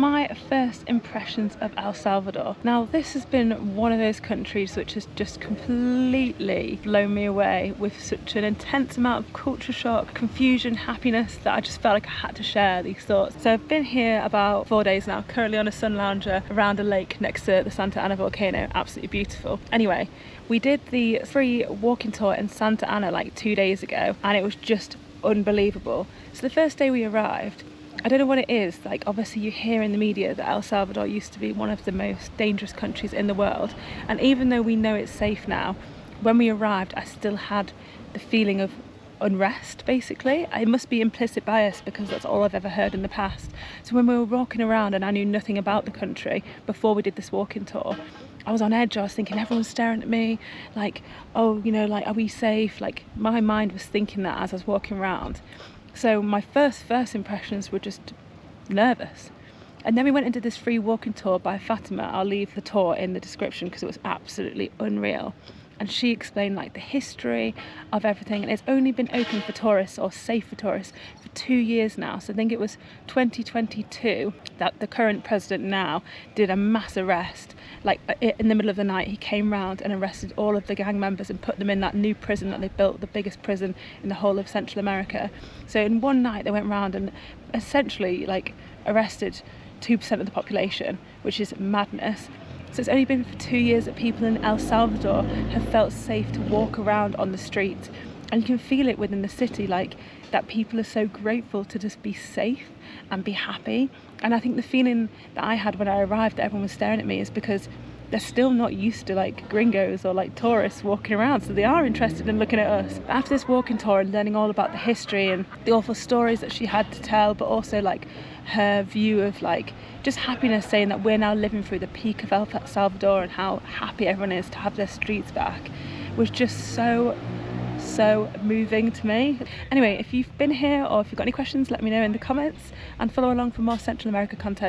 my first impressions of El Salvador. Now, this has been one of those countries which has just completely blown me away with such an intense amount of culture shock, confusion, happiness, that I just felt like I had to share these thoughts. So I've been here about 4 days now, currently on a sun lounger around a lake next to the Santa Ana volcano. Absolutely beautiful. Anyway, we did the free walking tour in Santa Ana like 2 days ago, and it was just unbelievable. So the first day we arrived, I don't know what it is, like obviously you hear in the media that El Salvador used to be one of the most dangerous countries in the world, and even though we know it's safe now, when we arrived I still had the feeling of unrest basically. It must be implicit bias because that's all I've ever heard in the past. So when we were walking around and I knew nothing about the country before we did this walking tour, I was on edge. I was thinking everyone's staring at me like, oh, you know, like, are we safe? Like, my mind was thinking that as I was walking around. So my first impressions were just nervous. And then we went into this free walking tour by Fatima. I'll leave the tour in the description because it was absolutely unreal. And she explained like the history of everything, and it's only been open for tourists, or safe for tourists, for 2 years now. So I think it was 2022 that the current president now did a mass arrest. Like in the middle of the night, he came round and arrested all of the gang members and put them in that new prison that they built, the biggest prison in the whole of Central America. So in one night they went round and essentially like arrested 2% of the population, which is madness. So it's only been for 2 years that people in El Salvador have felt safe to walk around on the streets. And you can feel it within the city, like that people are so grateful to just be safe and be happy. And I think the feeling that I had when I arrived that everyone was staring at me is because they're still not used to like gringos or like tourists walking around, so they are interested in looking at us. After this walking tour and learning all about the history and the awful stories that she had to tell, but also like her view of like just happiness, saying that we're now living through the peak of El Salvador and how happy everyone is to have their streets back, was just so moving to me. Anyway, if you've been here or if you've got any questions, let me know in the comments, and follow along for more Central America content.